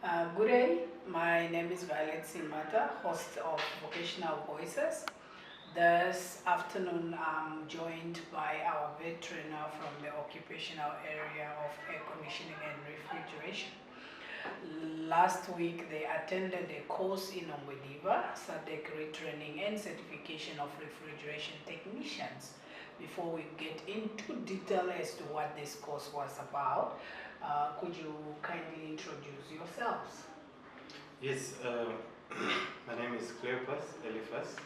Good day, my name is Violet Simata, host of Vocational Voices. This afternoon I'm joined by our vet trainer from the occupational area of air conditioning and refrigeration. Last week they attended a course in Ongwediva, SADC retraining and certification of refrigeration technicians. Before we get into detail as to what this course was about, could you kindly introduce yourselves? Yes, my name is Cleopas Eliphas,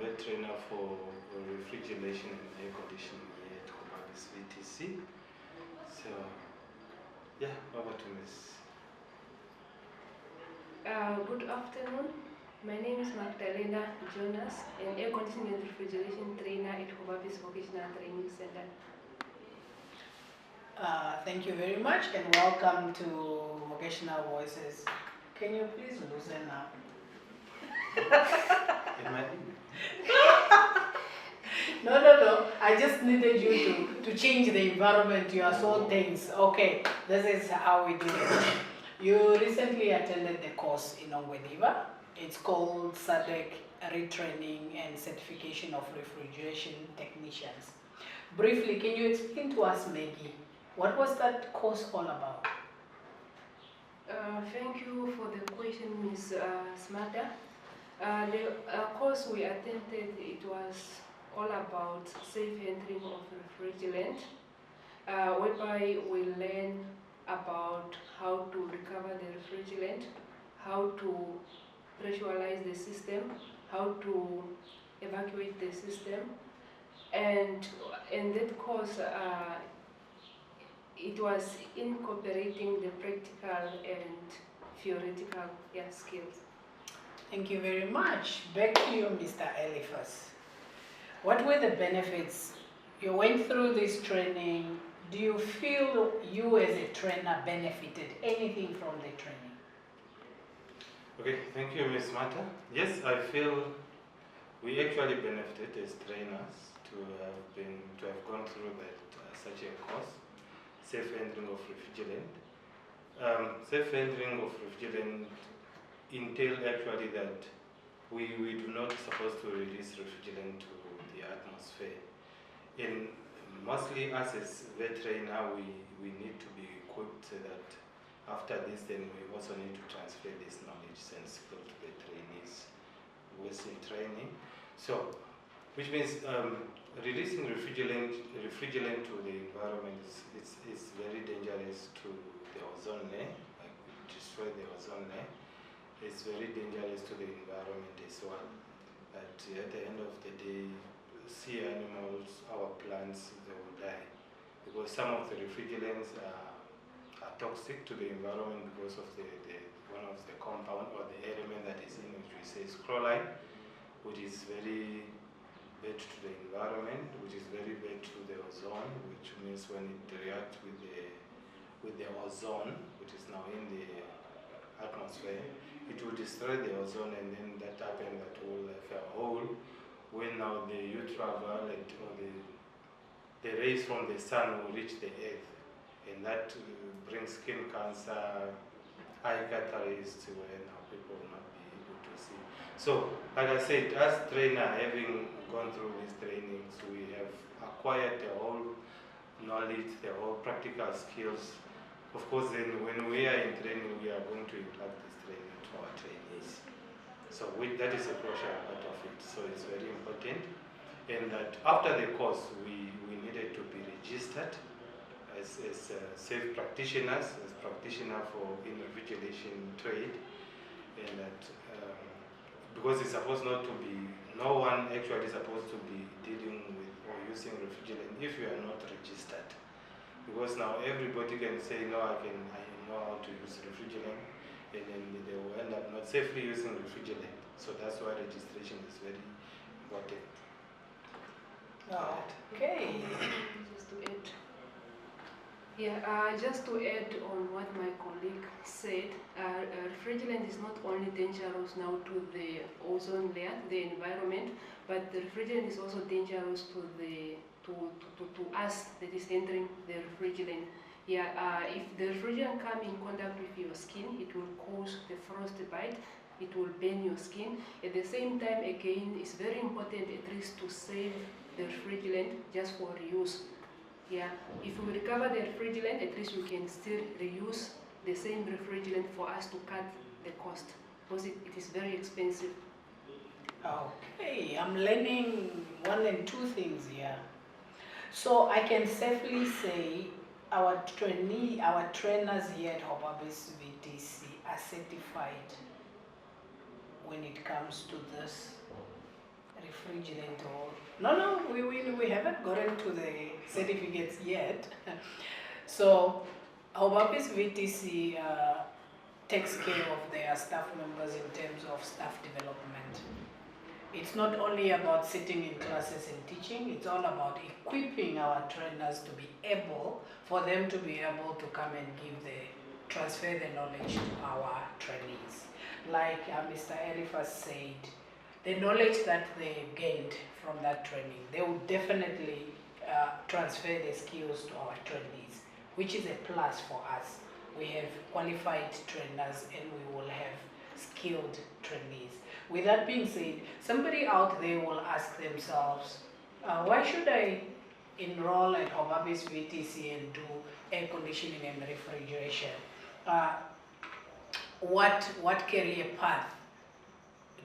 vet trainer for refrigeration and air conditioning here at GVTC. So, yeah, over to Miss. Good afternoon. My name is Magdalena Jonas, an air conditioning and refrigeration trainer at Hobabis Vocational Training Center. Thank you very much and welcome to Vocational Voices. Can you please loosen up? No. I just needed you to change the environment. You are so tense. Okay, this is how we do it. You recently attended the course in Ongwediva. It's called SADC Retraining and Certification of Refrigeration Technicians. Briefly, can you explain to us, Maggie, what was that course all about? Thank you for the question, Ms. Smata. The course we attended, it was all about safe handling of refrigerant, whereby we learn about how to recover the refrigerant, how to pressurize the system, how to evacuate the system, and in that course it was incorporating the practical and theoretical skills. Thank you very much. Back to you, Mr. Eliphas. What were the benefits? You went through this training. Do you feel you as a trainer benefited anything from the training? Okay, thank you, Ms. Mata. Yes, I feel we actually benefited as trainers to have gone through that such a course, safe handling of refrigerant. Safe handling of refrigerant entail actually that we do not supposed to release refrigerant to the atmosphere. In mostly us as vet trainer, we need to be equipped so that after this then we also need to transfer this knowledge and skill to the trainees who is in training. So, which means releasing refrigerant to the environment is very dangerous to the ozone layer, like destroy the ozone layer. It's very dangerous to the environment as well. But at the end of the day, sea animals, our plants, they will die. Because some of the refrigerants are toxic to the environment because of one of the compound or the element that is in which we say is chloride, which is very bad to the environment, which is very bad to the ozone, which means when it reacts with the ozone, which is now in the atmosphere, it will destroy the ozone, and then that happens that will have a hole when now the ultraviolet or the rays from the sun will reach the earth, and that brings skin cancer, eye cataracts, where now people will not be able to see. So, like I said, as trainer, having gone through these trainings, we have acquired the whole knowledge, the whole practical skills. Of course, then when we are in training, we are going to impart this training to our trainees. So that is a crucial part of it. So it's very important. And that after the course, we needed to be registered as safe practitioners, as practitioner for in refrigeration trade. And that because it's supposed not to be, no one actually is supposed to be dealing with or using refrigerant if you are not registered. Because now everybody can say, no, I know how to use refrigerant, and then they will end up not safely using refrigerant. So that's why registration is very important. Okay. Just to add. Just to add on what my colleague said, refrigerant is not only dangerous now to the ozone layer, the environment, but the refrigerant is also dangerous to us that is entering the refrigerant. If the refrigerant come in contact with your skin, it will cause the frostbite. It will burn your skin. At the same time, again, it's very important at least to save the refrigerant just for reuse. If we recover the refrigerant, at least we can still reuse the same refrigerant for us to cut the cost, because it is very expensive. Okay, I'm learning one and two things here. So I can safely say our trainers here at Hobabis VTC are certified when it comes to this refrigerant or no, we haven't gotten to the certificates yet. So Hobabis VTC takes care of their staff members in terms of staff development. It's not only about sitting in classes and teaching, it's all about equipping our trainers to be able, for them to be able to come and transfer the knowledge to our trainees. Like Mr. Elifas said, the knowledge that they gained from that training, they will definitely transfer the skills to our trainees, which is a plus for us. We have qualified trainers and we will have skilled trainees. With that being said, somebody out there will ask themselves, why should I enroll at Hobabis VTC and do air conditioning and refrigeration? What career path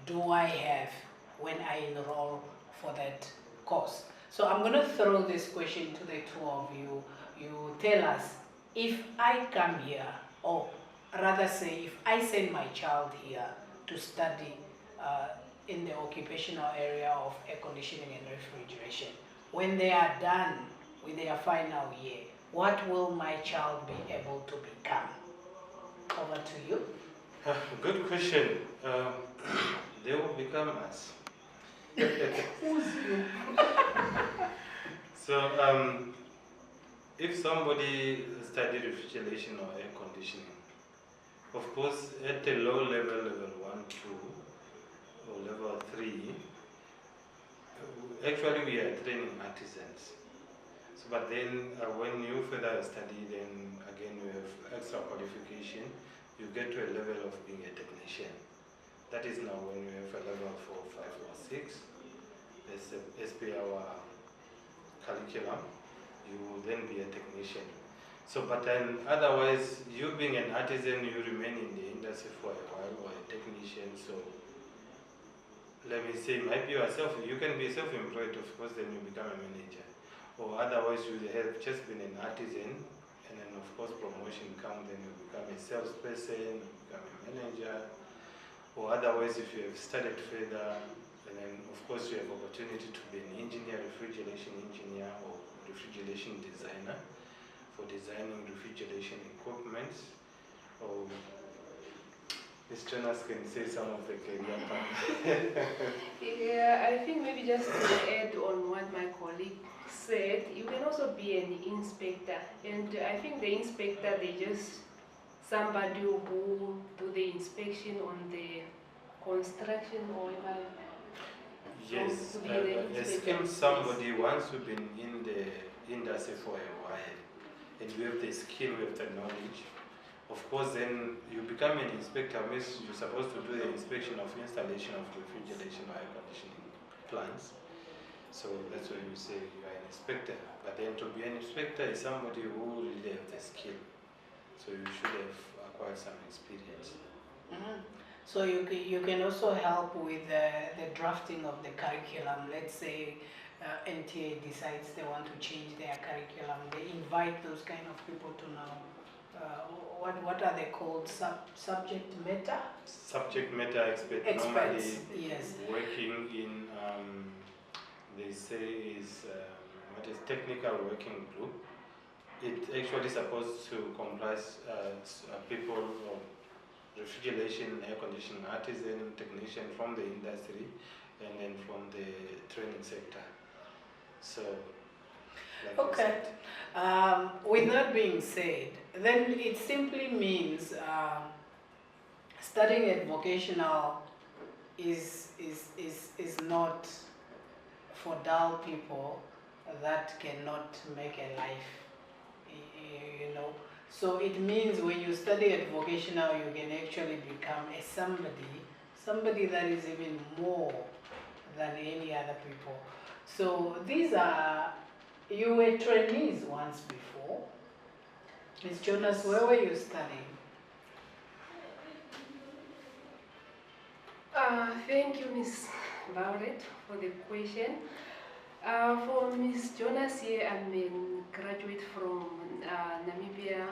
do I have when I enroll for that course? So I'm going to throw this question to the two of you. You tell us, if I come here, or rather say, if I send my child here to study in the occupational area of air conditioning and refrigeration, when they are done with their final year, what will my child be able to become? Over to you. Good question. They will become us. Who's you? So, if somebody studied refrigeration or air conditioning, of course, at the low level, level 1, 2, or level 3, actually we are training artisans. So, but then when you further study, then again you have extra qualification, you get to a level of being a technician. That is now when you have a level 4, 5, or 6, as per our curriculum, you will then be a technician. So, but then otherwise, you being an artisan, you remain in the industry for a while, or a technician. So, let me say, maybe you can be self-employed, of course, then you become a manager. Or otherwise, you have just been an artisan, and then of course promotion comes, then you become a salesperson, you become a manager. Or otherwise, if you have studied further, and then of course you have opportunity to be an engineer, refrigeration engineer, or refrigeration designer, for designing refrigeration equipment. Or Ms. Jonas can say some of the career paths. I think maybe just to add on what my colleague said, you can also be an inspector. And I think the inspector, they just somebody who do the inspection on the construction or Yes, a skilled somebody, once you've been in the industry for a while, and you have the skill, you have the knowledge, of course then you become an inspector, means you're supposed to do the inspection of installation of refrigeration or air conditioning plants. So that's why you say you are an inspector. But then to be an inspector is somebody who really has the skill. So you should have acquired some experience. Mm-hmm. So you can also help with the drafting of the curriculum. Let's say NTA decides they want to change their curriculum. They invite those kind of people to know what are they called? Subject matter? Subject matter experts. Experts, Normally yes. working in, they say is, what is technical working group. It actually supposed to comprise people of refrigeration, air conditioning, artisan, technician from the industry, and then from the training sector. So, like Okay. With that being said, then it simply means studying at vocational is not for dull people that cannot make a life you know. So it means when you study at vocational, you can actually become a somebody that is even more than any other people. So these are, you were trainees once before. Ms. Jonas, where were you studying? Thank you, Ms. Violet, for the question. For Ms. Jonas here, I'm a graduate from Namibia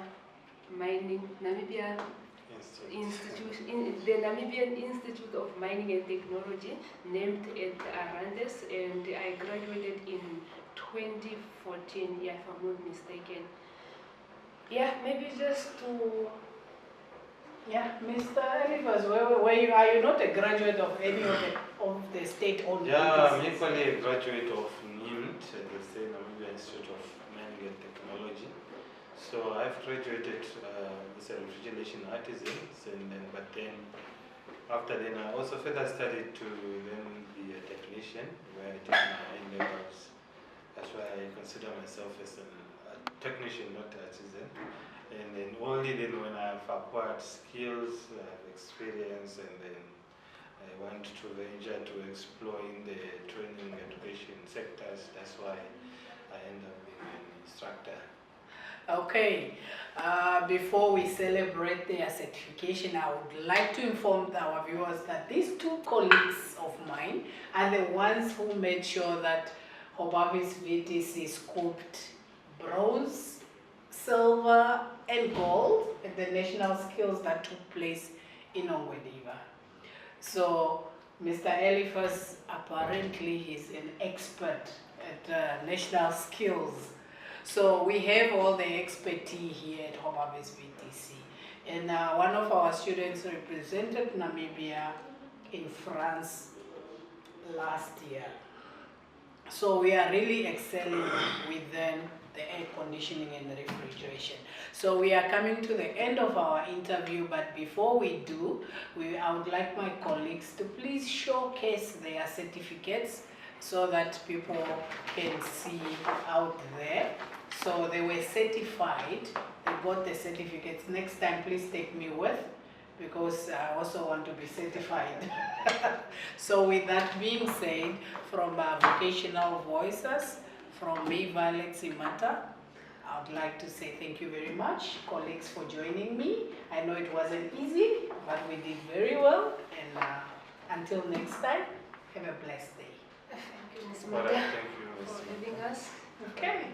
the Namibian Institute of Mining and Technology, named at Arandes, and I graduated in 2014, if I'm not mistaken. Yeah, maybe just to... Yeah, Mr. Elivas, are you not a graduate of any of the state-owned Yeah, I'm businesses? equally a graduate of NIMT, the state Namibia Institute of Mining and Technology. So I've graduated as a refrigeration artisans, and then, but then after then I also further studied to then be a technician, where I took my A-levels. That's why I consider myself as a technician, not artisan. And then only then when I've acquired skills, experience, and then I want to venture to explore in the training education sectors, that's why I end up being an instructor. Okay, before we celebrate their certification, I would like to inform our viewers that these two colleagues of mine are the ones who made sure that Hobavis VTC scooped bronze, silver, and gold at the national skills that took place in Ongwediva. So Mr. Elifas, apparently he's an expert at national skills. So we have all the expertise here at Hobavis VTC. And one of our students represented Namibia in France last year. So we are really excelling within the air conditioning and refrigeration. So we are coming to the end of our interview, but before we do, I would like my colleagues to please showcase their certificates so that people can see out there. So they were certified, they got the certificates. Next time, please take me with, because I also want to be certified. So with that being said, from Vocational Voices, from me, Violet Simata, I would like to say thank you very much, colleagues, for joining me. I know it wasn't easy, but we did very well. And until next time, have a blessed day. Thank you, Ms. All right, Mata, thank you, Ms. for having us. Okay.